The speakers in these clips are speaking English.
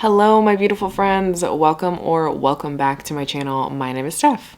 Hello, my beautiful friends. Welcome back to my channel. My name is Steph.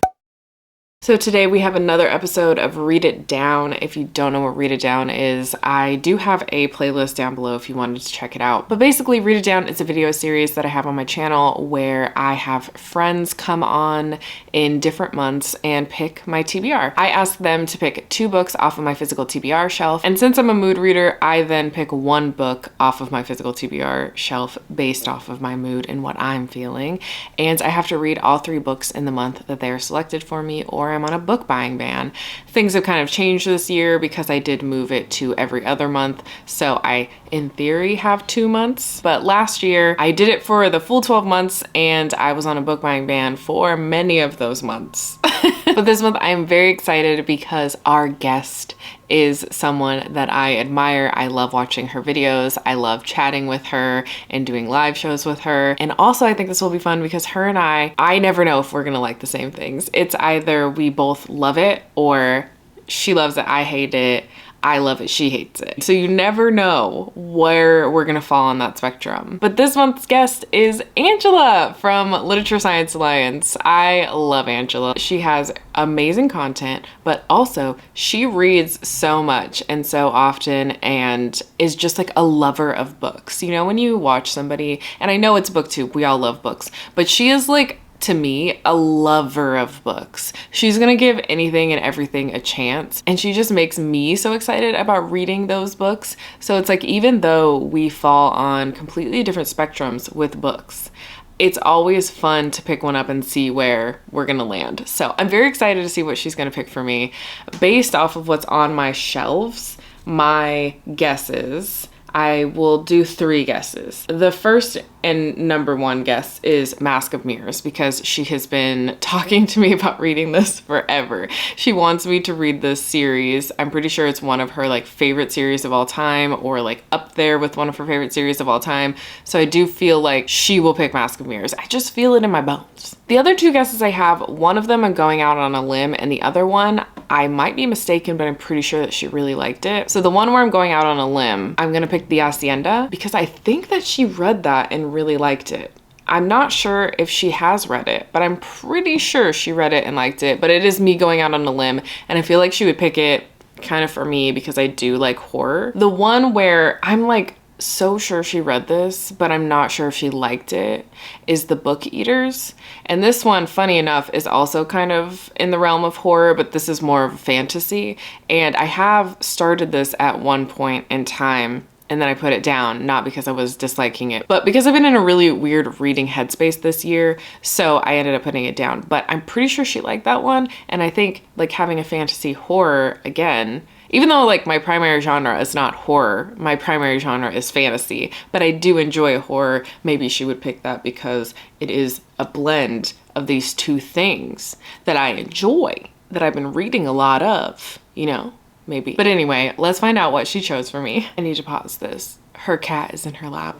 So today we have another episode of Read It Down. If you don't know what Read It Down is, I do have a playlist down below if you wanted to check it out. But basically, Read It Down is a video series that I have on my channel where I have friends come on in different months and pick my TBR. I ask them to pick 2 books off of my physical TBR shelf. And since I'm a mood reader, I then pick 1 book off of my physical TBR shelf based off of my mood and what I'm feeling. And I have to read all 3 books in the month that they are selected for me, or I'm on a book buying ban. Things have kind of changed this year because I did move it to every other month. So I, in theory, have 2 months. But last year I did it for the full 12 months and I was on a book buying ban for many of those months. But this month I'm very excited because our guest is someone that I admire. I love watching her videos. I love chatting with her and doing live shows with her. And also I think this will be fun because her and I never know if we're gonna like the same things. It's either we both love it or she loves it, I hate it. I love it, she hates it. So you never know where we're gonna fall on that spectrum. But this month's guest is Angela from Literature Science Alliance. I love Angela. She has amazing content, but also she reads so much and so often and is just like a lover of books. You know, when you watch somebody, and I know it's booktube, we all love books, but she is like, to me, a lover of books. She's gonna give anything and everything a chance, and she just makes me so excited about reading those books. So it's like, even though we fall on completely different spectrums with books, it's always fun to pick one up and see where we're gonna land. So I'm very excited to see what she's gonna pick for me. Based off of what's on my shelves, my guesses, I will do 3 guesses. The first and number 1 guess is Mask of Mirrors because she has been talking to me about reading this forever. She wants me to read this series. I'm pretty sure it's one of her like favorite series of all time, or like up there with one of her favorite series of all time. So I do feel like she will pick Mask of Mirrors. I just feel it in my bones. The other 2 guesses I have, one of them I'm going out on a limb, and the other one I might be mistaken, but I'm pretty sure that she really liked it. So the one where I'm going out on a limb, I'm gonna pick The Hacienda because I think that she read that and really liked it. I'm not sure if she has read it, but I'm pretty sure she read it and liked it. But it is me going out on a limb, and I feel like she would pick it kind of for me because I do like horror. The one where I'm like so sure she read this, but I'm not sure if she liked it, is The Book Eaters. And this one, funny enough, is also kind of in the realm of horror, but this is more of fantasy. And I have started this at one point in time, and then I put it down, not because I was disliking it, but because I've been in a really weird reading headspace this year, so I ended up putting it down. But I'm pretty sure she liked that one, and I think like having a fantasy horror again, even though like my primary genre is not horror, my primary genre is fantasy, but I do enjoy horror, maybe she would pick that because it is a blend of these 2 things that I enjoy, that I've been reading a lot of, you know? Maybe. But anyway, let's find out what she chose for me. I need to pause this. Her cat is in her lap.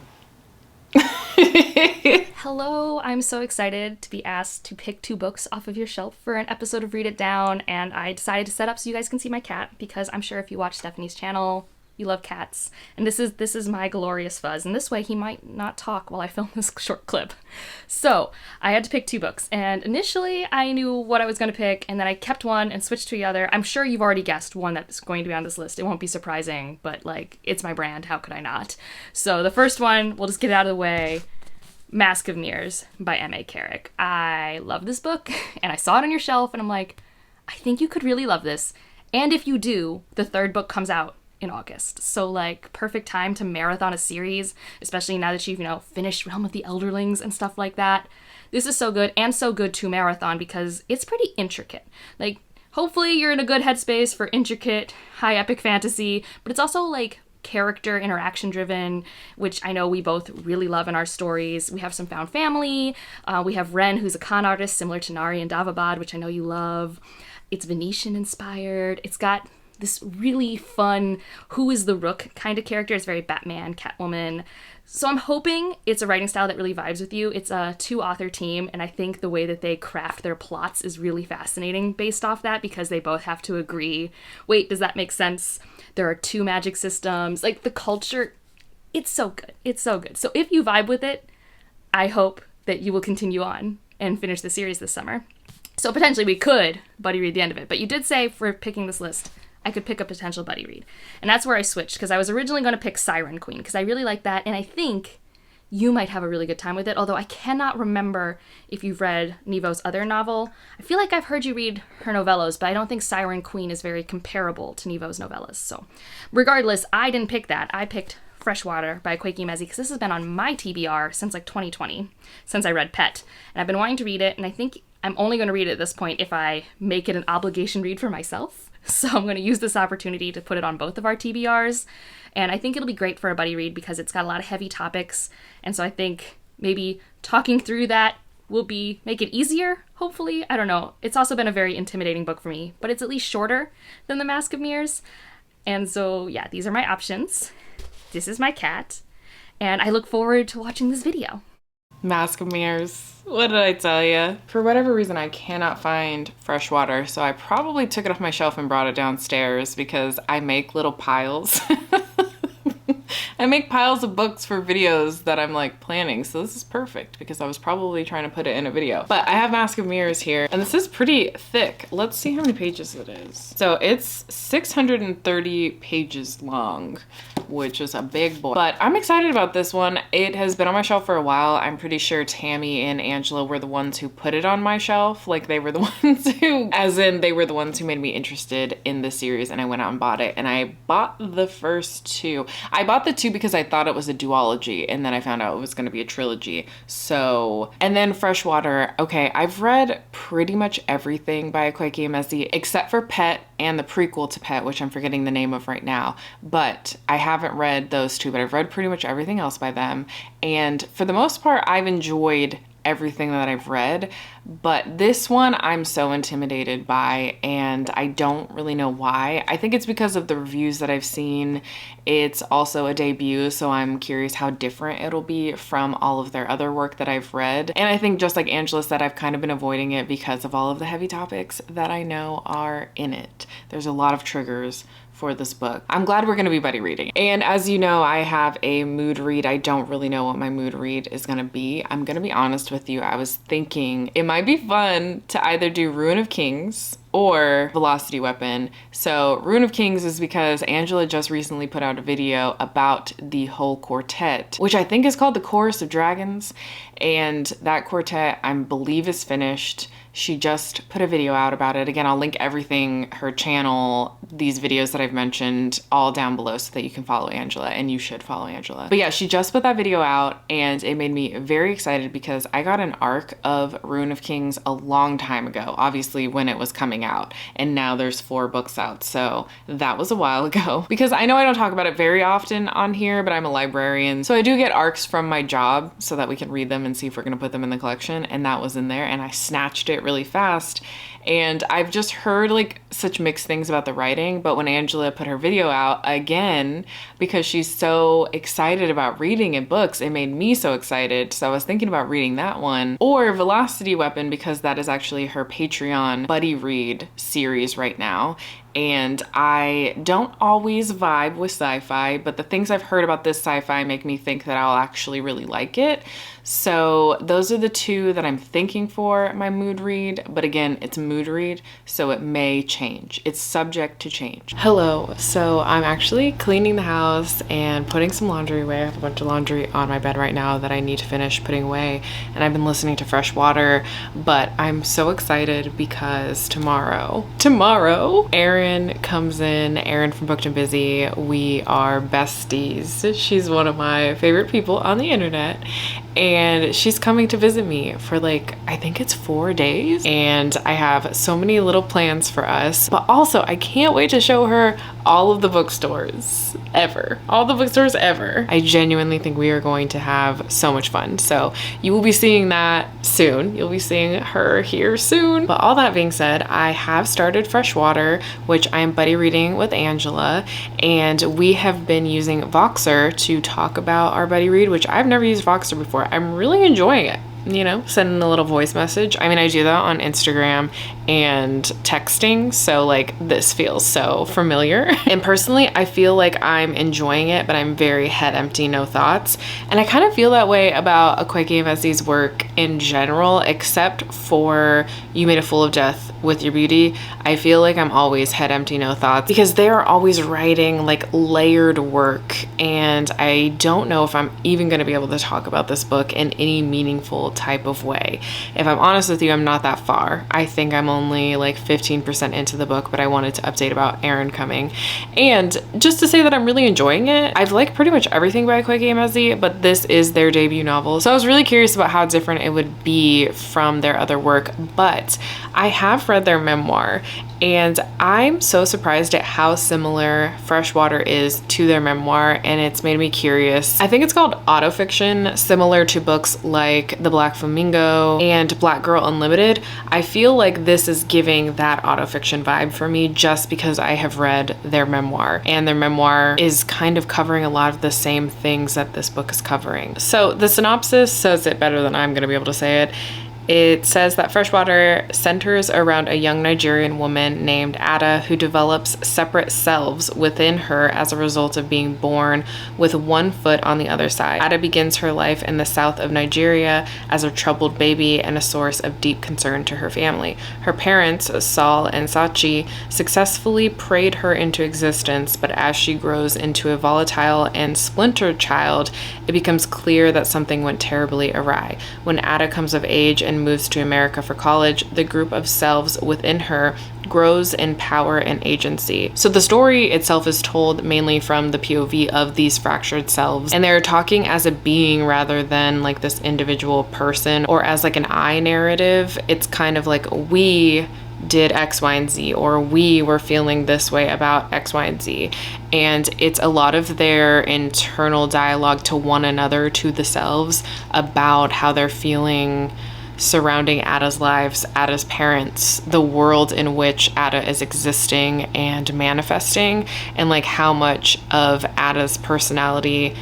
Hello, I'm so excited to be asked to pick 2 books off of your shelf for an episode of Read It Down, and I decided to set up so you guys can see my cat because I'm sure if you watch Stephanie's channel, you love cats. And this is my glorious Fuzz, and this way he might not talk while I film this short clip. So I had to pick 2 books, and initially I knew what I was going to pick, and then I kept one and switched to the other. I'm sure you've already guessed one that's going to be on this list. It won't be surprising, but like, it's my brand, how could I not? So the first one, we'll just get it out of the way. Mask of Mirrors by Ambe Carrick. I love this book, and I saw it on your shelf, and I'm like, I think you could really love this. And if you do, the 3rd book comes out in August. So like, perfect time to marathon a series, especially now that you've, you know, finished Realm of the Elderlings and stuff like that. This is so good, and so good to marathon because it's pretty intricate. Like, hopefully you're in a good headspace for intricate, high epic fantasy, but it's also like character interaction driven, which I know we both really love in our stories. We have some found family. We have Ren, who's a con artist similar to Nari and Davabad, which I know you love. It's Venetian inspired. It's got this really fun who is the rook kind of character. It's very Batman, Catwoman. So I'm hoping it's a writing style that really vibes with you. It's a 2-author team, and I think the way that they craft their plots is really fascinating based off that, because they both have to agree, wait, does that make sense? There are 2 magic systems. Like, the culture, it's so good. It's so good. So if you vibe with it, I hope that you will continue on and finish the series this summer. So potentially we could buddy read the end of it. But you did say for picking this list, I could pick a potential buddy read. And that's where I switched, because I was originally going to pick Siren Queen, because I really like that, and I think you might have a really good time with it, although I cannot remember if you've read Nevo's other novel. I feel like I've heard you read her novellas, but I don't think Siren Queen is very comparable to Nevo's novellas. So regardless, I didn't pick that. I picked Freshwater by Kweki Mezi, because this has been on my TBR since like 2020, since I read Pet. And I've been wanting to read it, and I think I'm only going to read it at this point if I make it an obligation read for myself. So I'm going to use this opportunity to put it on both of our TBRs. And I think it'll be great for a buddy read because it's got a lot of heavy topics. And so I think maybe talking through that will make it easier, hopefully. I don't know. It's also been a very intimidating book for me, but it's at least shorter than The Mask of Mirrors. And so, yeah, these are my options. This is my cat. And I look forward to watching this video. Mask of Mirrors. What did I tell you? For whatever reason, I cannot find Freshwater, so I probably took it off my shelf and brought it downstairs because I make little piles. I make piles of books for videos that I'm like planning, so this is perfect because I was probably trying to put it in a video. But I have Mask of Mirrors here, and this is pretty thick. Let's see how many pages it is. So it's 630 pages long, which is a big boy. But I'm excited about this one. It has been on my shelf for a while. I'm pretty sure Tammy and Angela were the ones who put it on my shelf. Like they were the ones who, as in they were the ones who made me interested in the series, and I went out and bought it. And I bought the first two. I bought the two because I thought it was a duology, and then I found out it was going to be a trilogy. So, and then Freshwater. Okay, I've read pretty much everything by Kweki Mezi except for Pet and the prequel to Pet, which I'm forgetting the name of right now. But I haven't read those two, but I've read pretty much everything else by them. And for the most part, I've enjoyed everything that I've read, but this one I'm so intimidated by, and I don't really know why. I think it's because of the reviews that I've seen. It's also a debut, so I'm curious how different it'll be from all of their other work that I've read. And I think just like Angela said, I've kind of been avoiding it because of all of the heavy topics that I know are in it. There's a lot of triggers for this book. I'm glad we're going to be buddy reading. And as you know, I have a mood read. I don't really know what my mood read is going to be. I'm going to be honest with you. I was thinking it might be fun to either do Ruin of Kings or Velocity Weapon. So Ruin of Kings is because Angela just recently put out a video about the whole quartet, which I think is called The Chorus of Dragons. And that quartet, I believe, is finished. She just put a video out about it. Again, I'll link everything, her channel, these videos that I've mentioned, all down below so that you can follow Angela, and you should follow Angela. But yeah, she just put that video out, and it made me very excited because I got an arc of Ruin of Kings a long time ago, obviously when it was coming out, and now there's 4 books out, so that was a while ago. Because I know I don't talk about it very often on here, but I'm a librarian, so I do get arcs from my job so that we can read them and see if we're gonna put them in the collection, and that was in there, and I snatched it really fast. And I've just heard like such mixed things about the writing, but when Angela put her video out again, because she's so excited about reading in books, it made me so excited. So I was thinking about reading that one or Velocity Weapon, because that is actually her Patreon buddy read series right now. And I don't always vibe with sci-fi, but the things I've heard about this sci-fi make me think that I'll actually really like it. So those are the two that I'm thinking for my mood read. But again, it's a mood read, so it may change. It's subject to change. Hello. So I'm actually cleaning the house and putting some laundry away. I have a bunch of laundry on my bed right now that I need to finish putting away. And I've been listening to Freshwater, but I'm so excited because tomorrow, Erin comes in. Erin from Booked and Busy. We are besties. She's one of my favorite people on the internet. And she's coming to visit me for like, I think it's 4 days. And I have so many little plans for us. But also, I can't wait to show her all of the bookstores ever. All the bookstores ever. I genuinely think we are going to have so much fun. So you will be seeing that soon. You'll be seeing her here soon. But all that being said, I have started Freshwater, which I am buddy reading with Angela. And we have been using Voxer to talk about our buddy read, which I've never used Voxer before. I'm really enjoying it. you know, sending a little voice message. I mean, I do that on Instagram and texting, so like this feels so familiar. And personally, I feel like I'm enjoying it, but I'm very head empty, no thoughts. And I kind of feel that way about Akwaeke Emezi's work in general, except for You Made a Fool of Death with Your Beauty. I feel like I'm always head empty, no thoughts, because they're always writing like layered work, and I don't know if I'm even going to be able to talk about this book in any meaningful type of way. If I'm honest with you, I'm not that far. I think I'm only like 15% into the book, but I wanted to update about Erin coming. And just to say that I'm really enjoying it. I've liked pretty much everything by Akwaeke Emezi, but this is their debut novel. So I was really curious about how different it would be from their other work, but I have read their memoir, and I'm so surprised at how similar Freshwater is to their memoir, and it's made me curious. I think it's called autofiction, similar to books like The Black Flamingo and Black Girl Unlimited. I feel like this is giving that autofiction vibe for me just because I have read their memoir, and their memoir is kind of covering a lot of the same things that this book is covering. So the synopsis says it better than I'm going to be able to say it. It says that Freshwater centers around a young Nigerian woman named Ada who develops separate selves within her as a result of being born with one foot on the other side. Ada begins her life in the south of Nigeria as a troubled baby and a source of deep concern to her family. Her parents, Saul and Sachi, successfully prayed her into existence, but as she grows into a volatile and splintered child, it becomes clear that something went terribly awry. When Ada comes of age and moves to America for college, the group of selves within her grows in power and agency. So the story itself is told mainly from the POV of these fractured selves, and they're talking as a being rather than like this individual person or as like an I narrative. It's kind of like we did X, Y, and Z, or we were feeling this way about X, Y, and Z. And it's a lot of their internal dialogue to one another, to the selves, about how they're feeling surrounding Ada's lives, Ada's parents, the world in which Ada is existing and manifesting, and like how much of Ada's personality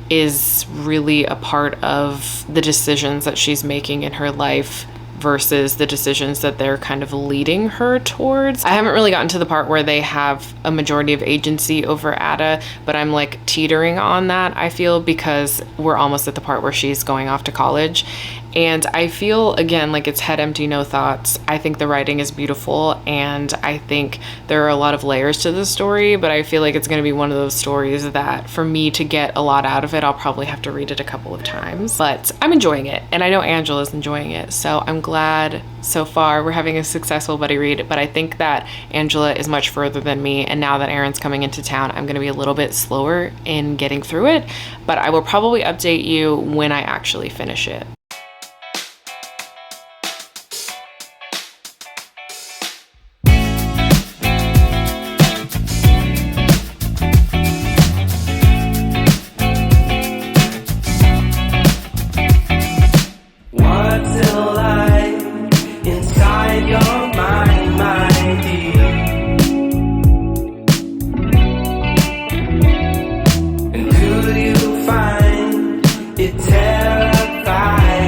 is really a part of the decisions that she's making in her life versus the decisions that they're kind of leading her towards. I haven't really gotten to the part where they have a majority of agency over Ada, but I'm like teetering on that, I feel, because we're almost at the part where she's going off to college. And I feel, again, like it's head empty, no thoughts. I think the writing is beautiful, and I think there are a lot of layers to the story, but I feel like it's going to be one of those stories that for me to get a lot out of it, I'll probably have to read it a couple of times. But I'm enjoying it, and I know Angela's enjoying it, so I'm glad so far we're having a successful buddy read. But I think that Angela is much further than me, and now that Erin's coming into town, I'm going to be a little bit slower in getting through it, but I will probably update you when I actually finish it. And do you find it terrifying?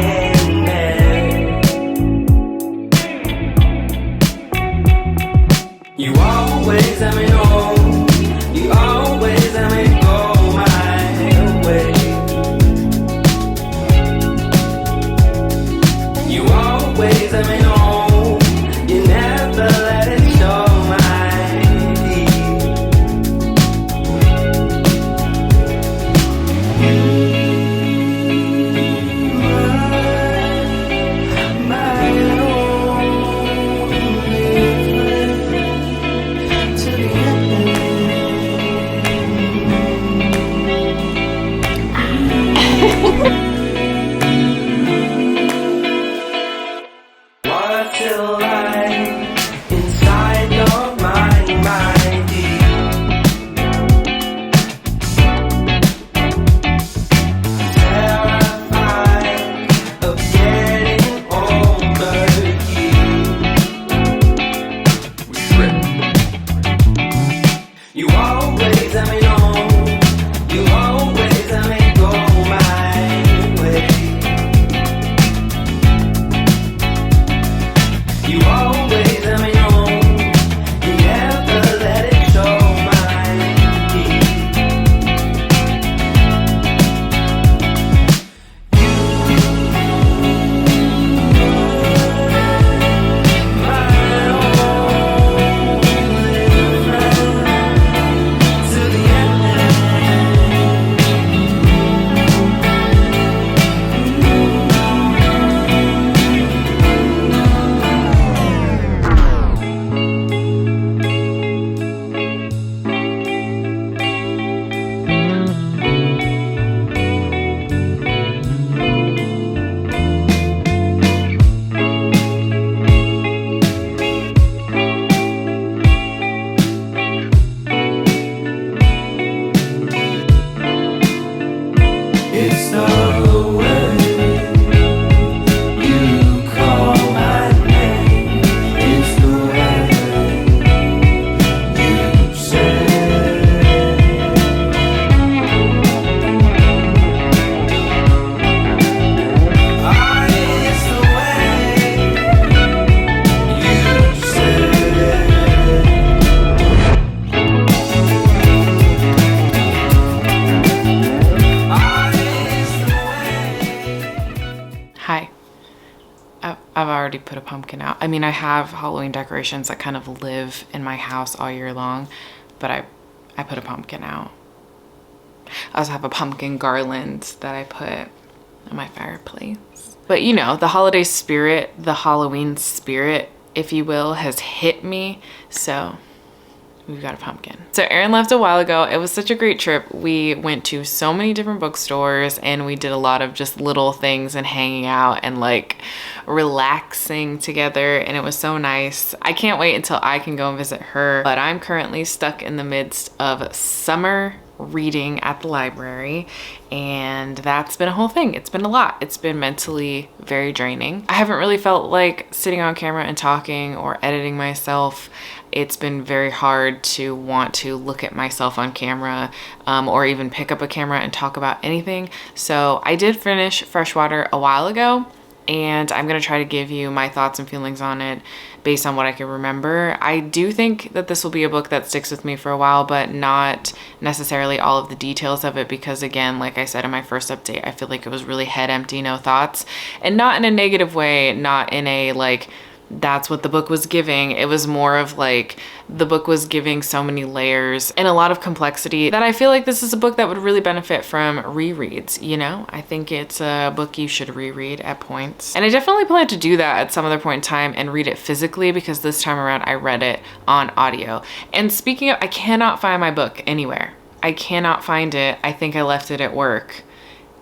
Hi. I've already put a pumpkin out. I mean, I have Halloween decorations that kind of live in my house all year long, but I put a pumpkin out. I also have a pumpkin garland that I put on my fireplace. But you know, the holiday spirit, the Halloween spirit, if you will, has hit me. So we've got a pumpkin. So Erin left a while ago. It was such a great trip. We went to so many different bookstores and we did a lot of just little things and hanging out and like relaxing together, and it was so nice. I can't wait until I can go and visit her, but I'm currently stuck in the midst of summer reading at the library, and that's been a whole thing. It's been a lot. It's been mentally very draining. I haven't really felt like sitting on camera and talking or editing myself. It's been very hard to want to look at myself on camera or even pick up a camera and talk about anything. So I did finish Freshwater a while ago, and I'm gonna try to give you my thoughts and feelings on it based on what I can remember. I do think that this will be a book that sticks with me for a while, but not necessarily all of the details of it, because again, like I said in my first update, I feel like it was really head empty, no thoughts, and not in a negative way, not in a like, that's what the book was giving. It was more of like, the book was giving so many layers and a lot of complexity that I feel like this is a book that would really benefit from rereads, you know? I think it's a book you should reread at points. And I definitely plan to do that at some other point in time and read it physically, because this time around I read it on audio. And speaking of, I cannot find my book anywhere. I cannot find it. I think I left it at work,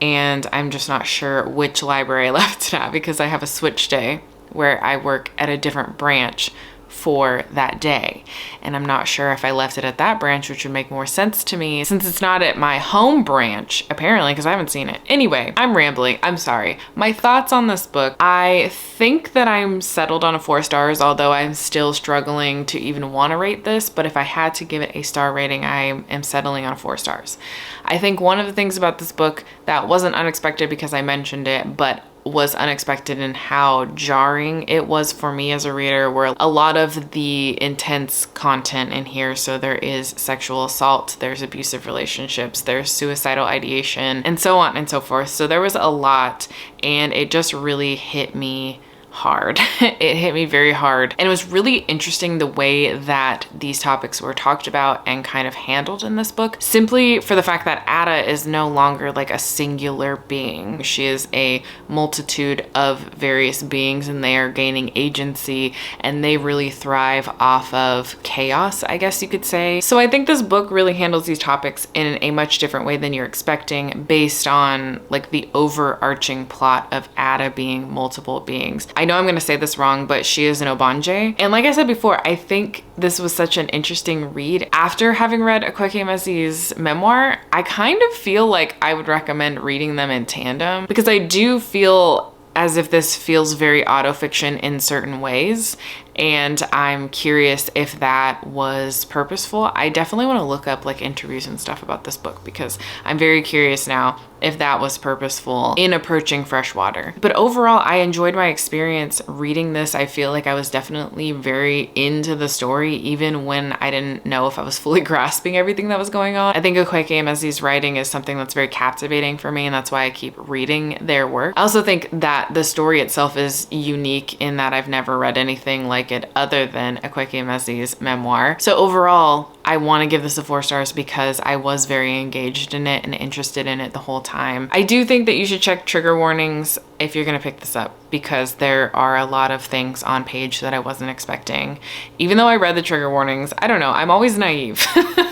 and I'm just not sure which library I left it at, because I have a switch day where I work at a different branch for that day. And I'm not sure if I left it at that branch, which would make more sense to me since it's not at my home branch, apparently, because I haven't seen it. Anyway, I'm rambling. I'm sorry. My thoughts on this book. I think that I'm settled on a 4 stars, although I'm still struggling to even want to rate this. But if I had to give it a star rating, I am settling on 4 stars. I think one of the things about this book that wasn't unexpected because I mentioned it, but was unexpected in how jarring it was for me as a reader, were a lot of the intense content in here. So there is sexual assault, there's abusive relationships, there's suicidal ideation, and so on and so forth. So there was a lot, and it just really hit me hard. It hit me very hard. And it was really interesting the way that these topics were talked about and kind of handled in this book, simply for the fact that Ada is no longer like a singular being. She is a multitude of various beings, and they are gaining agency, and they really thrive off of chaos, I guess you could say. So I think this book really handles these topics in a much different way than you're expecting, based on like the overarching plot of Ada being multiple beings. I know I'm gonna say this wrong, but she is an Obanje. And like I said before, I think this was such an interesting read. After having read Akwaeke Emezi's memoir, I kind of feel like I would recommend reading them in tandem, because I do feel as if this feels very autofiction in certain ways, and I'm curious if that was purposeful. I definitely want to look up like interviews and stuff about this book, because I'm very curious now if that was purposeful in approaching Freshwater. But overall, I enjoyed my experience reading this. I feel like I was definitely very into the story, even when I didn't know if I was fully grasping everything that was going on. I think Akwaeke Emezi's writing is something that's very captivating for me, and that's why I keep reading their work. I also think that the story itself is unique in that I've never read anything like it other than Akwaeke Emezi's memoir. So overall, I want to give this a 4 stars because I was very engaged in it and interested in it the whole time. I do think that you should check trigger warnings if you're going to pick this up, because there are a lot of things on page that I wasn't expecting. Even though I read the trigger warnings, I don't know, I'm always naive.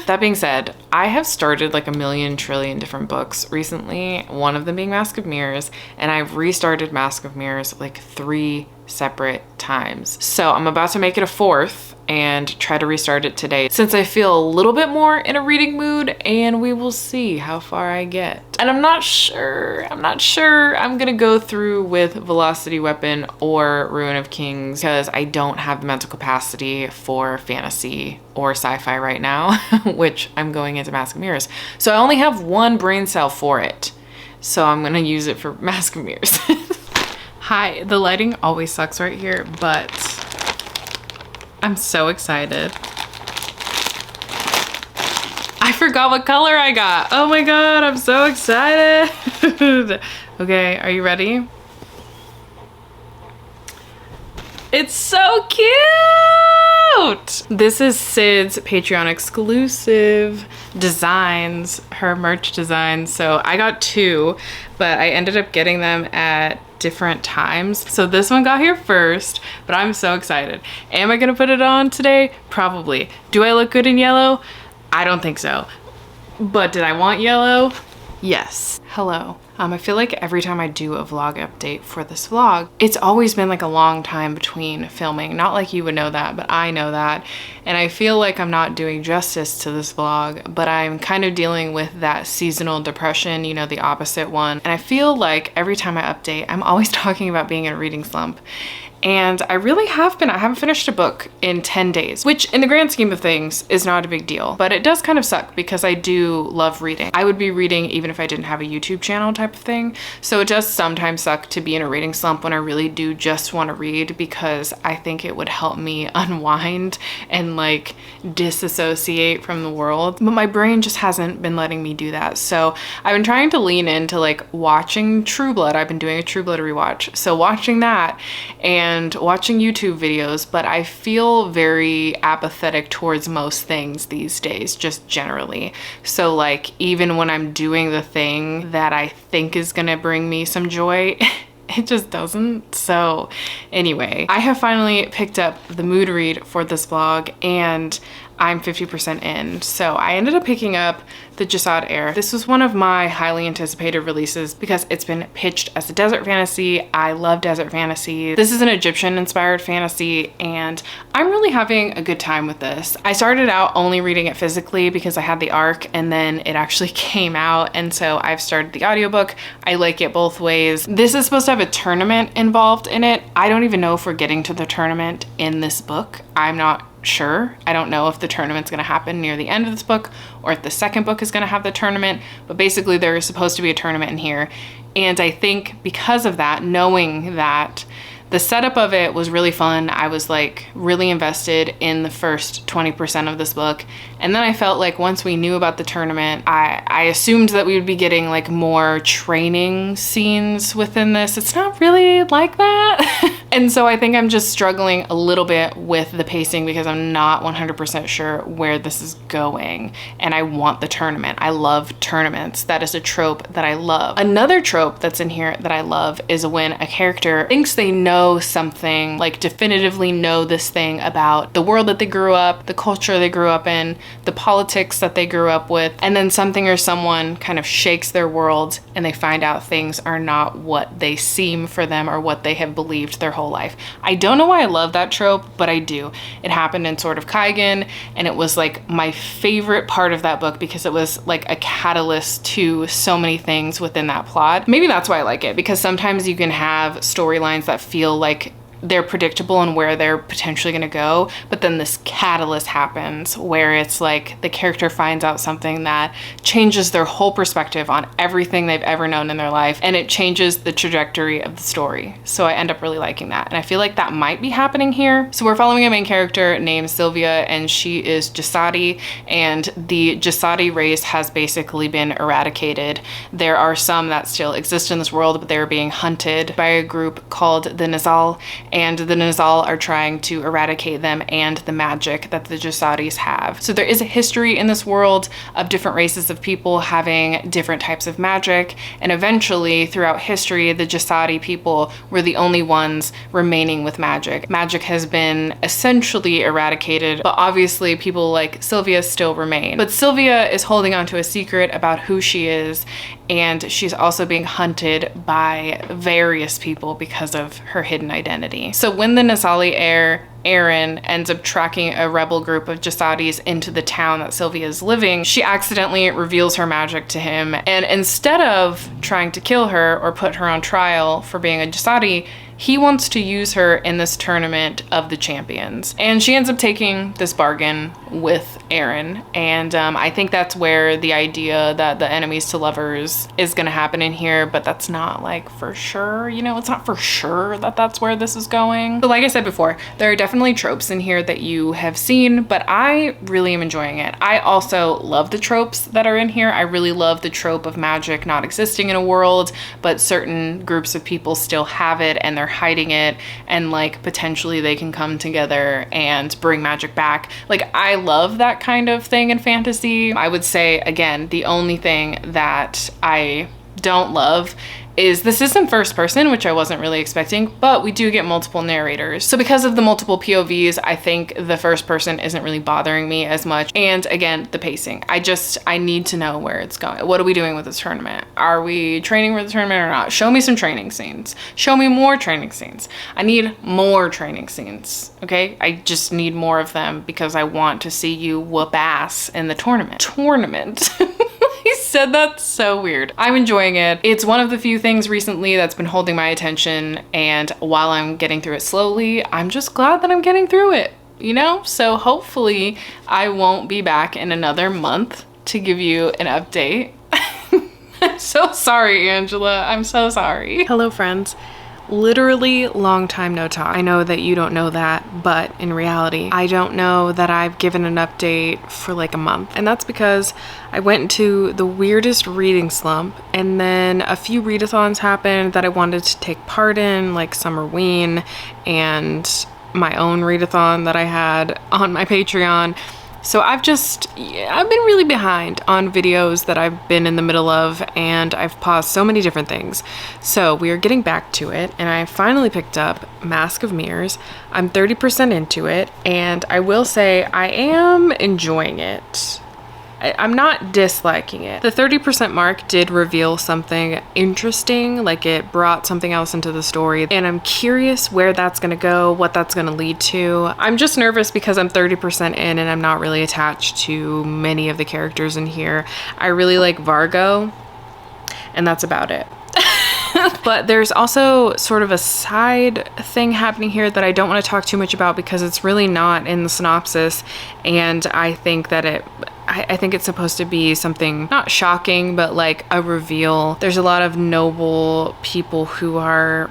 That being said, I have started like a million trillion different books recently, one of them being Mask of Mirrors, and I've restarted Mask of Mirrors like 3 separate times. So I'm about to make it a 4th and try to restart it today, since I feel a little bit more in a reading mood, and we will see how far I get. And I'm not sure I'm gonna go through with Velocity Weapon or Ruin of Kings, because I don't have the mental capacity for fantasy or sci-fi right now, which I'm going into Mask of Mirrors. So I only have 1 brain cell for it. So I'm gonna use it for Mask of Mirrors. Hi, the lighting always sucks right here, but I'm so excited. I forgot what color I got. Oh my God, I'm so excited. Okay, are you ready? It's so cute! This is Syd's Patreon exclusive designs, her merch designs. So I got two, but I ended up getting them at different times. So this one got here first, but I'm so excited. Am I gonna put it on today? Probably. Do I look good in yellow? I don't think so. But did I want yellow? Yes. Hello. I feel like every time I do a vlog update for this vlog, it's always been like a long time between filming. Not like you would know that, but I know that. And I feel like I'm not doing justice to this vlog, but I'm kind of dealing with that seasonal depression, you know, the opposite one. And I feel like every time I update, I'm always talking about being in a reading slump. And I really have been. I haven't finished a book in 10 days, which in the grand scheme of things is not a big deal, but it does kind of suck because I do love reading. I would be reading even if I didn't have a YouTube channel type of thing. So it does sometimes suck to be in a reading slump when I really do just want to read, because I think it would help me unwind and like disassociate from the world. But my brain just hasn't been letting me do that. So I've been trying to lean into like watching True Blood. I've been doing a True Blood rewatch. So watching that and watching YouTube videos, but I feel very apathetic towards most things these days, just generally. So like even when I'm doing the thing that I think is gonna bring me some joy, it just doesn't. So anyway, I have finally picked up the mood read for this vlog and I'm 50% in. So I ended up picking up the Jasad Heir. This was one of my highly anticipated releases because it's been pitched as a desert fantasy. I love desert fantasy. This is an Egyptian inspired fantasy and I'm really having a good time with this. I started out only reading it physically because I had the ARC and then it actually came out, and so I've started the audiobook. I like it both ways. This is supposed to have a tournament involved in it. I don't even know if we're getting to the tournament in this book. I'm not sure. I don't know if the tournament's going to happen near the end of this book or if the second book is going to have the tournament, but basically there is supposed to be a tournament in here. And I think because of that, knowing that the setup of it was really fun, I was like really invested in the first 20% of this book. And then I felt like once we knew about the tournament, I assumed that we would be getting like more training scenes within this. It's not really like that. And so I think I'm just struggling a little bit with the pacing because I'm not 100% sure where this is going. And I want the tournament. I love tournaments. That is a trope that I love. Another trope that's in here that I love is when a character thinks they know something, like definitively know this thing about the world that they grew up, the culture they grew up in, the politics that they grew up with, and then something or someone kind of shakes their world and they find out things are not what they seem for them or what they have believed their whole life. I don't know why I love that trope, but I do. It happened in Sword of Kaigen, and it was like my favorite part of that book because it was like a catalyst to so many things within that plot. Maybe that's why I like it, because sometimes you can have storylines that feel like they're predictable and where they're potentially going to go, but then this catalyst happens where it's like the character finds out something that changes their whole perspective on everything they've ever known in their life, and it changes the trajectory of the story. So I end up really liking that, and I feel like that might be happening here. So we're following a main character named Sylvia, and she is Jasadi, and the Jasadi race has basically been eradicated. There are some that still exist in this world, but they're being hunted by a group called the Nizal, and the Nizal are trying to eradicate them and the magic that the Jasadis have. So there is a history in this world of different races of people having different types of magic, and eventually throughout history the Jasadi people were the only ones remaining with magic. Magic has been essentially eradicated, but obviously people like Sylvia still remain. But Sylvia is holding on to a secret about who she is, and she's also being hunted by various people because of her hidden identity. So when the Nizali heir, Erin, ends up tracking a rebel group of Jasadis into the town that Sylvia is living, she accidentally reveals her magic to him, and instead of trying to kill her or put her on trial for being a Jasadi, he wants to use her in this tournament of the champions. And she ends up taking this bargain with Erin. And I think that's where the idea that the enemies to lovers is gonna happen in here, but that's not like for sure, you know, it's not for sure that that's where this is going. But like I said before, there are definitely definitely tropes in here that you have seen, but I really am enjoying it. I also love the tropes that are in here. I really love the trope of magic not existing in a world, but certain groups of people still have it and they're hiding it, and like potentially they can come together and bring magic back. Like, I love that kind of thing in fantasy. I would say, again, the only thing that I don't love is this isn't first person, which I wasn't really expecting, but we do get multiple narrators. So because of the multiple POVs, I think the first person isn't really bothering me as much. And again, the pacing. I need to know where it's going. What are we doing with this tournament? Are we training for the tournament or not? Show me some training scenes. Show me more training scenes. I need more training scenes, okay? I just need more of them because I want to see you whoop ass in the tournament. He said that so weird. I'm enjoying it. It's one of the few things recently that's been holding my attention, and while I'm getting through it slowly, I'm just glad that I'm getting through it, you know? So hopefully I won't be back in another month to give you an update. I'm so sorry, Angela. I'm so sorry. Hello, friends. Literally long time no talk. I know that you don't know that, but in reality, I don't know that I've given an update for like a month. And that's because I went into the weirdest reading slump, and then a few readathons happened that I wanted to take part in, like Summerween and my own readathon that I had on my Patreon. So I've been really behind on videos that I've been in the middle of, and I've paused so many different things. So we are getting back to it, and I finally picked up Mask of Mirrors. I'm 30% into it, and I will say I am enjoying it. I'm not disliking it. The 30% mark did reveal something interesting, like it brought something else into the story, and I'm curious where that's gonna go, what that's gonna lead to. I'm just nervous because I'm 30% in and I'm not really attached to many of the characters in here. I really like Vargo, and that's about it. But there's also sort of a side thing happening here that I don't want to talk too much about because it's really not in the synopsis, and I think that I think it's supposed to be something not shocking, but like a reveal. There's a lot of noble people who are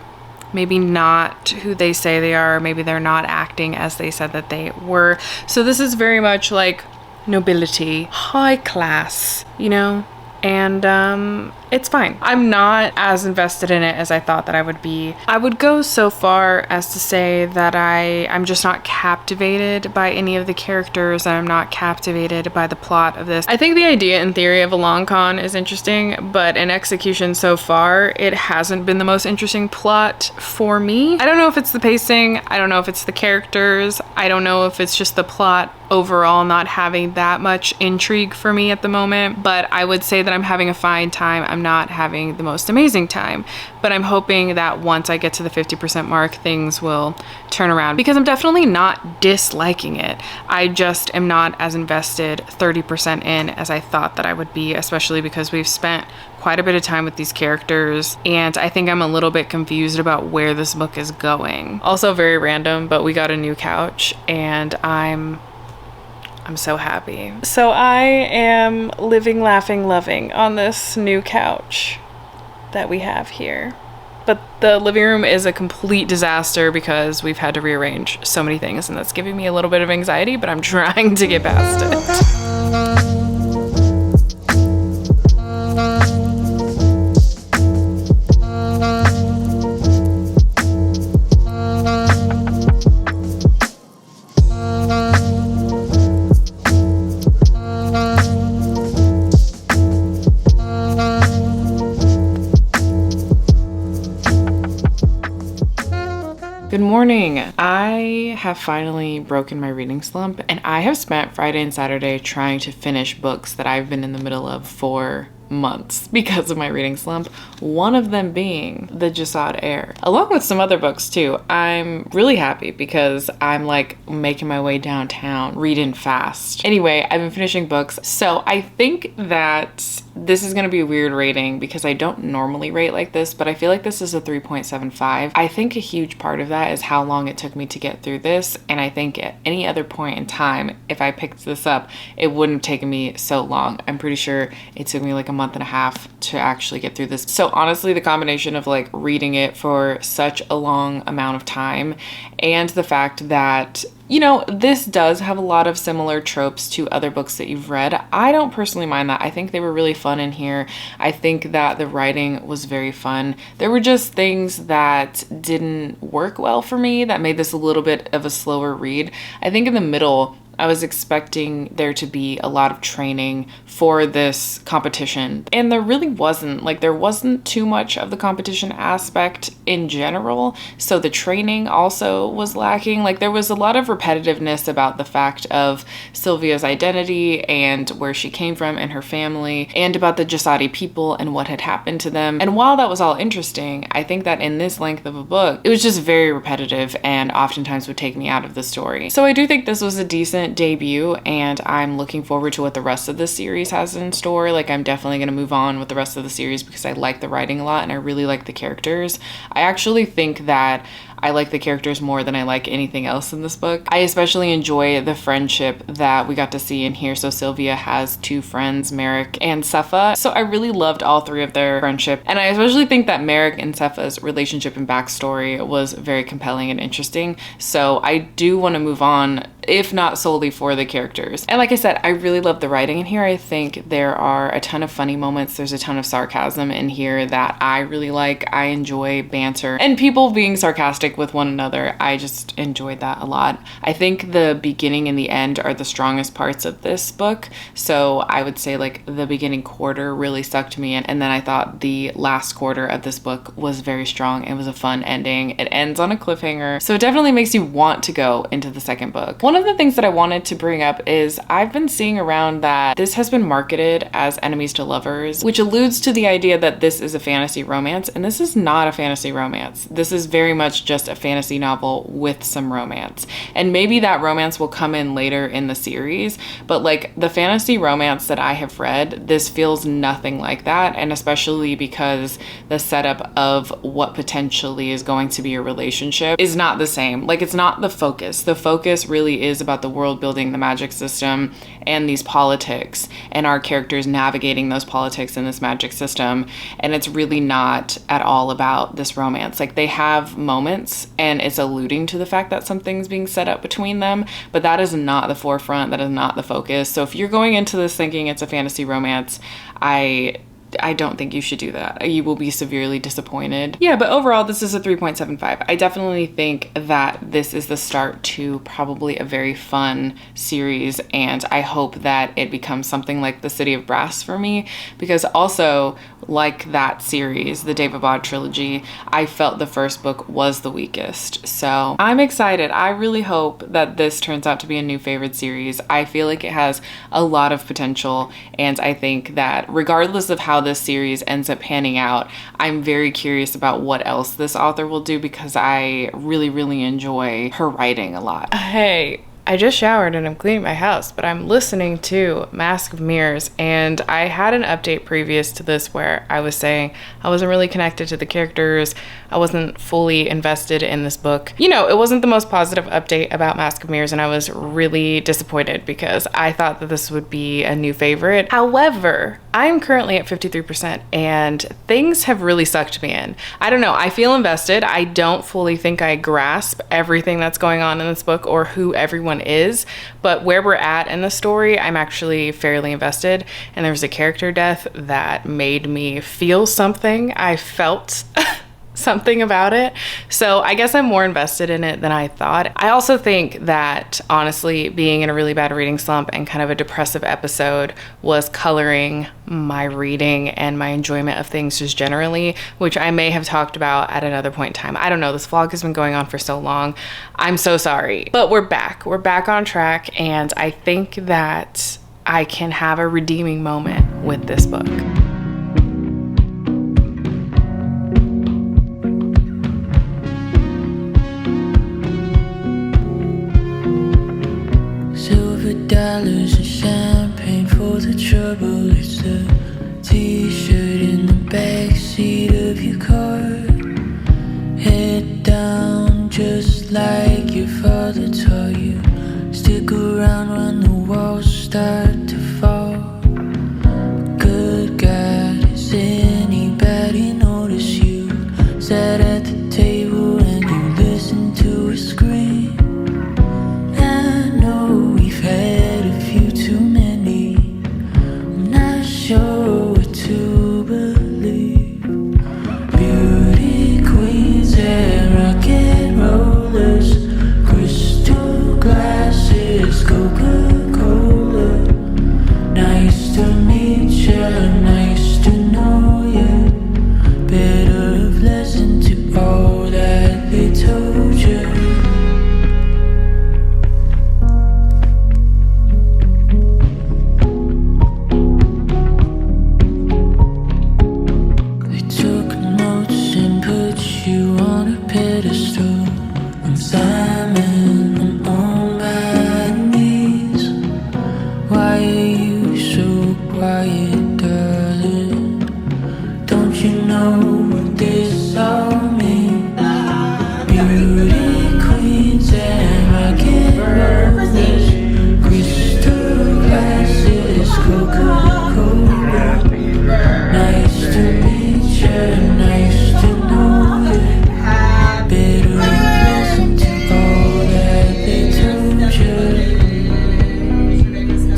maybe not who they say they are. Maybe they're not acting as they said that they were. So this is very much like nobility, high class, you know? And it's fine. I'm not as invested in it as I thought that I would be. I would go so far as to say that I'm just not captivated by any of the characters, and I'm not captivated by the plot of this. I think the idea in theory of a long con is interesting, but in execution so far, it hasn't been the most interesting plot for me. I don't know if it's the pacing, I don't know if it's the characters, I don't know if it's just the plot overall not having that much intrigue for me at the moment, but I would say that I'm having a fine time. I'm not having the most amazing time, but I'm hoping that once I get to the 50% mark, things will turn around, because I'm definitely not disliking it. I just am not as invested 30% in as I thought that I would be, especially because we've spent quite a bit of time with these characters, and I think I'm a little bit confused about where this book is going. Also very random, but we got a new couch, and I'm so happy. So I am living, laughing, loving on this new couch that we have here. But the living room is a complete disaster because we've had to rearrange so many things, and that's giving me a little bit of anxiety, but I'm trying to get past it. Good morning. I have finally broken my reading slump, and I have spent Friday and Saturday trying to finish books that I've been in the middle of for months because of my reading slump, one of them being the Jasad Heir, along with some other books too. I'm really happy because I'm like making my way downtown reading fast. Anyway, I've been finishing books, so I think that this is going to be a weird rating because I don't normally rate like this, but I feel like this is a 3.75. I think a huge part of that is how long it took me to get through this, and I think at any other point in time, if I picked this up, it wouldn't have taken me so long. I'm pretty sure it took me like a month and a half to actually get through this. So honestly, the combination of like reading it for such a long amount of time and the fact that, you know, this does have a lot of similar tropes to other books that you've read. I don't personally mind that. I think they were really fun in here. I think that the writing was very fun. There were just things that didn't work well for me that made this a little bit of a slower read. I think in the middle, I was expecting there to be a lot of training for this competition, and there really wasn't. Like, there wasn't too much of the competition aspect in general, so the training also was lacking. Like, there was a lot of repetitiveness about the fact of Sylvia's identity and where she came from and her family, and about the Jasad people and what had happened to them. And while that was all interesting, I think that in this length of a book, it was just very repetitive and oftentimes would take me out of the story. So I do think this was a decent debut, and I'm looking forward to what the rest of the series has in store. Like, I'm definitely going to move on with the rest of the series because I like the writing a lot and I really like the characters. I actually think that I like the characters more than I like anything else in this book. I especially enjoy the friendship that we got to see in here. So Sylvia has two friends, Merrick and Sepha. So I really loved all three of their friendship. And I especially think that Merrick and Sepha's relationship and backstory was very compelling and interesting. So I do want to move on, if not solely for the characters. And like I said, I really love the writing in here. I think there are a ton of funny moments. There's a ton of sarcasm in here that I really like. I enjoy banter and people being sarcastic with one another. I just enjoyed that a lot. I think the beginning and the end are the strongest parts of this book. So I would say like the beginning quarter really sucked me in, and then I thought the last quarter of this book was very strong. It was a fun ending. It ends on a cliffhanger, so it definitely makes you want to go into the second book. One of the things that I wanted to bring up is I've been seeing around that this has been marketed as enemies to lovers, which alludes to the idea that this is a fantasy romance, and this is not a fantasy romance. This is very much just a fantasy novel with some romance. And maybe that romance will come in later in the series, but like the fantasy romance that I have read, this feels nothing like that. And especially because the setup of what potentially is going to be a relationship is not the same. Like, it's not the focus. The focus really is about the world building, the magic system, and these politics, and our characters navigating those politics in this magic system. And it's really not at all about this romance. Like, they have moments and it's alluding to the fact that something's being set up between them, but that is not the forefront. That is not the focus. So if you're going into this thinking it's a fantasy romance, I don't think you should do that. You will be severely disappointed. Yeah, but overall, this is a 3.75. I definitely think that this is the start to probably a very fun series, and I hope that it becomes something like The City of Brass for me, because also, like that series, the David Bode trilogy, I felt the first book was the weakest. So I'm excited. I really hope that this turns out to be a new favorite series. I feel like it has a lot of potential, and I think that regardless of how this series ends up panning out, I'm very curious about what else this author will do, because I really, really enjoy her writing a lot. Hey, I just showered and I'm cleaning my house, but I'm listening to Mask of Mirrors, and I had an update previous to this where I was saying I wasn't really connected to the characters. I wasn't fully invested in this book. You know, it wasn't the most positive update about Mask of Mirrors, and I was really disappointed because I thought that this would be a new favorite. However, I'm currently at 53% and things have really sucked me in. I don't know, I feel invested. I don't fully think I grasp everything that's going on in this book or who everyone is, but where we're at in the story, I'm actually fairly invested. And there was a character death that made me feel something. I felt something about it. So I guess I'm more invested in it than I thought. I also think that honestly, being in a really bad reading slump and kind of a depressive episode was coloring my reading and my enjoyment of things just generally, which I may have talked about at another point in time. I don't know, this vlog has been going on for so long. I'm so sorry, but we're back on track, and I think that I can have a redeeming moment with this book. $dollars and champagne for the trouble. It's the t-shirt in the backseat of your car. Head down just like your father taught you. Stick around when the walls start to fall. Good God, does anybody notice you? Sat at the table and you listened to her scream. I know we've had a few too many. I'm not sure what to believe. Beauty queens and rock and rollers, crystal glasses, Coca-Cola. Nice to meet ya, nice to know ya. Better have listened to all that they told ya. They took notes and put you on a pedestal. I'm Simon, I'm on my knees. Why are you so quiet, darling? Don't you know what this all means? Beauty queens and rock and rollers, crystal glasses, Coca-Cola. Nice to meet ya, nice to know ya. Better listen to all that they told ya.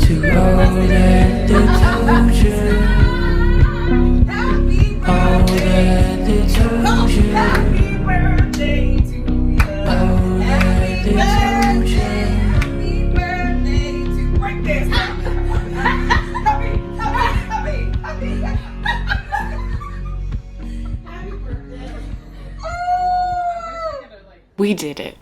To all that they told ya. All that they told you. Happy birthday to you. All that they told you. Happy birthday to break this. Happy birthday. We did it.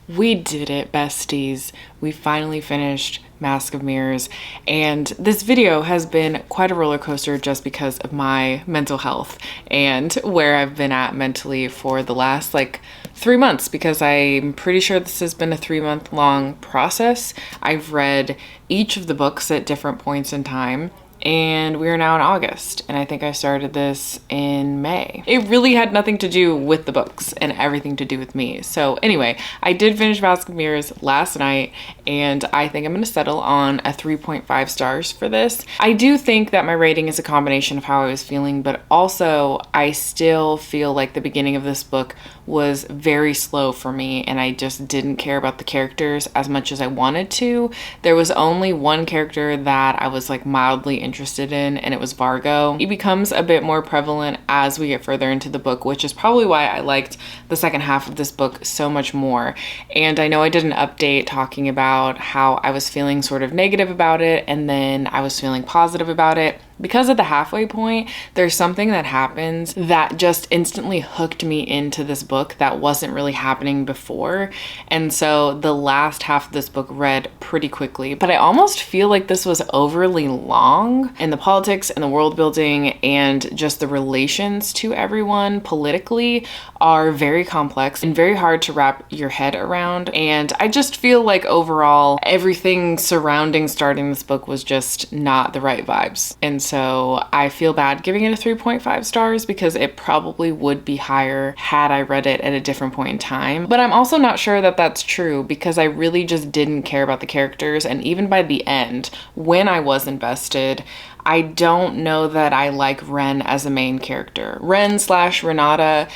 We did it, besties. We finally finished Mask of Mirrors, and this video has been quite a roller coaster just because of my mental health and where I've been at mentally for the last like 3 months, because I'm pretty sure this has been a 3-month long process. I've read each of the books at different points in time, and we're now in August, and I think I started this in May. It really had nothing to do with the books and everything to do with me. So anyway, I did finish Mask of Mirrors last night, and I think I'm gonna settle on a 3.5 stars for this. I do think that my rating is a combination of how I was feeling, but also I still feel like the beginning of this book was very slow for me, and I just didn't care about the characters as much as I wanted to. There was only one character that I was like mildly interested in, and it was Vargo. He becomes a bit more prevalent as we get further into the book, which is probably why I liked the second half of this book so much more. And I know I did an update talking about how I was feeling sort of negative about it, and then I was feeling positive about it. Because at the halfway point, there's something that happens that just instantly hooked me into this book that wasn't really happening before. And so the last half of this book read pretty quickly, but I almost feel like this was overly long, and the politics and the world building and just the relations to everyone politically are very complex and very hard to wrap your head around. And I just feel like overall everything surrounding starting this book was just not the right vibes. And so I feel bad giving it a 3.5 stars because it probably would be higher had I read it at a different point in time. But I'm also not sure that that's true, because I really just didn't care about the characters. And even by the end, when I was invested, I don't know that I like Ren as a main character. Ren/Renata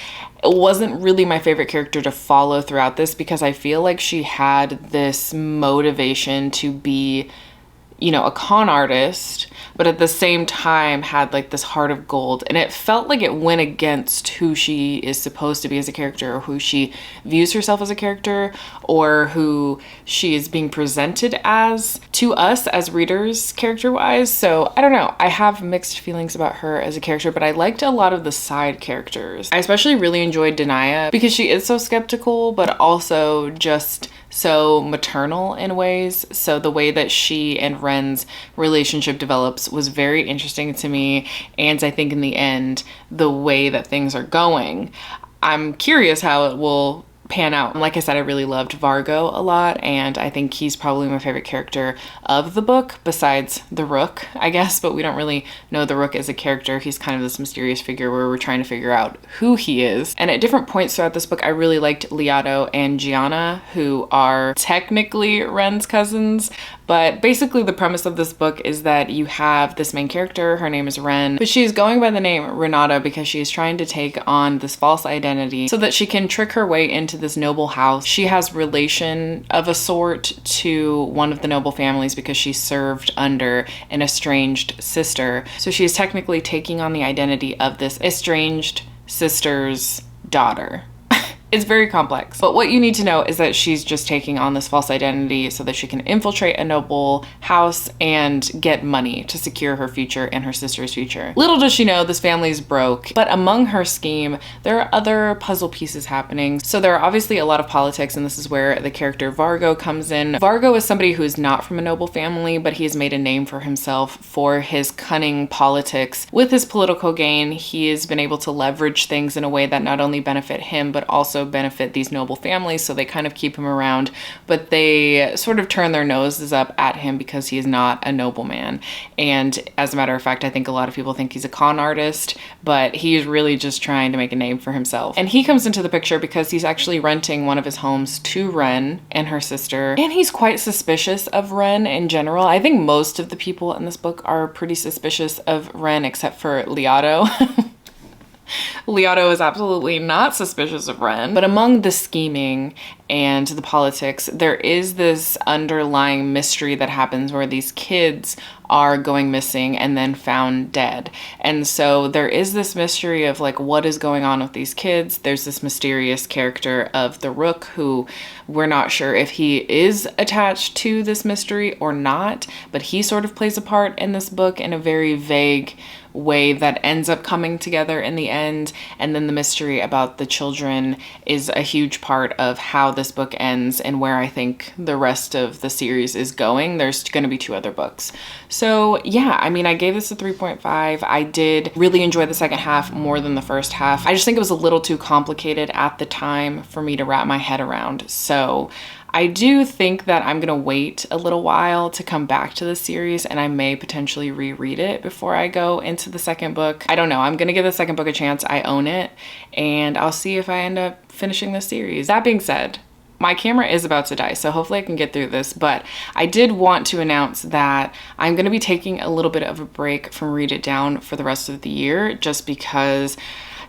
wasn't really my favorite character to follow throughout this, because I feel like she had this motivation to be, you know, a con artist, but at the same time had like this heart of gold. And it felt like it went against who she is supposed to be as a character, or who she views herself as a character, or who she is being presented as to us as readers character-wise. So I don't know. I have mixed feelings about her as a character, but I liked a lot of the side characters. I especially really enjoyed Denia because she is so skeptical, but also just so maternal in ways. So the way that she and Ren's relationship develops was very interesting to me. And I think in the end, the way that things are going, I'm curious how it will pan out. Like I said, I really loved Vargo a lot, and I think he's probably my favorite character of the book, besides the Rook, I guess, but we don't really know the Rook as a character. He's kind of this mysterious figure where we're trying to figure out who he is. And at different points throughout this book, I really liked Liato and Joena, who are technically Ren's cousins, but basically the premise of this book is that you have this main character, her name is Ren, but she's going by the name Renata because she is trying to take on this false identity so that she can trick her way into this noble house. She has relation of a sort to one of the noble families because she served under an estranged sister. So she is technically taking on the identity of this estranged sister's daughter. It's very complex, but what you need to know is that she's just taking on this false identity so that she can infiltrate a noble house and get money to secure her future and her sister's future. Little does she know this family is broke, but among her scheme, there are other puzzle pieces happening. So there are obviously a lot of politics, and this is where the character Vargo comes in. Vargo is somebody who is not from a noble family, but he has made a name for himself for his cunning politics. With his political gain, he has been able to leverage things in a way that not only benefit him, but also benefit these noble families, so they kind of keep him around, but they sort of turn their noses up at him because he is not a nobleman. And as a matter of fact, I think a lot of people think he's a con artist, but he's really just trying to make a name for himself. And he comes into the picture because he's actually renting one of his homes to Ren and her sister, and he's quite suspicious of Ren in general. I think most of the people in this book are pretty suspicious of Ren except for Liato. Liato is absolutely not suspicious of Ren, but among the scheming and the politics, there is this underlying mystery that happens where these kids are going missing and then found dead. And so there is this mystery of like, what is going on with these kids? There's this mysterious character of the Rook who we're not sure if he is attached to this mystery or not, but he sort of plays a part in this book in a very vague way that ends up coming together in the end. And then the mystery about the children is a huge part of how this book ends and where I think the rest of the series is going. There's going to be 2 other books. So yeah, I mean, I gave this a 3.5. I did really enjoy the second half more than the first half. I just think it was a little too complicated at the time for me to wrap my head around. So I do think that I'm gonna wait a little while to come back to the series, and I may potentially reread it before I go into the second book. I don't know. I'm gonna give the second book a chance. I own it, and I'll see if I end up finishing the series. That being said, my camera is about to die, so hopefully I can get through this, but I did want to announce that I'm gonna be taking a little bit of a break from Read It Down for the rest of the year, just because,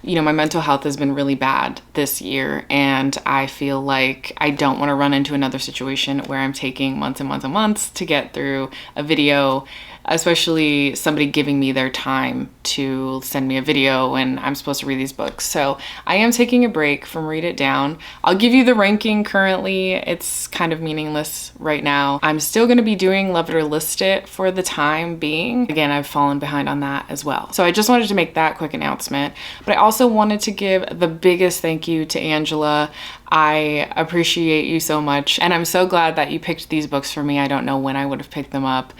you know, my mental health has been really bad this year, and I feel like I don't want to run into another situation where I'm taking months and months and months to get through a video, especially somebody giving me their time to send me a video when I'm supposed to read these books. So I am taking a break from Read It Down. I'll give you the ranking currently. It's kind of meaningless right now. I'm still going to be doing Love It or List It for the time being. Again, I've fallen behind on that as well. So I just wanted to make that quick announcement, but I also wanted to give the biggest thank you to Angela. I appreciate you so much, and I'm so glad that you picked these books for me. I don't know when I would have picked them up.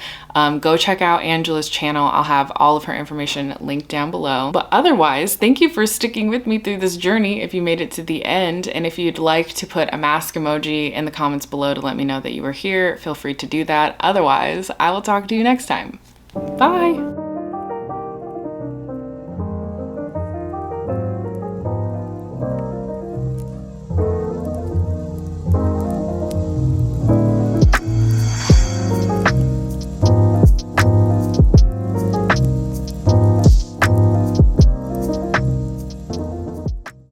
Go check out Angela's channel. I'll have all of her information linked down below. But otherwise, thank you for sticking with me through this journey if you made it to the end. And if you'd like to put a mask emoji in the comments below to let me know that you were here, feel free to do that. Otherwise, I will talk to you next time. Bye!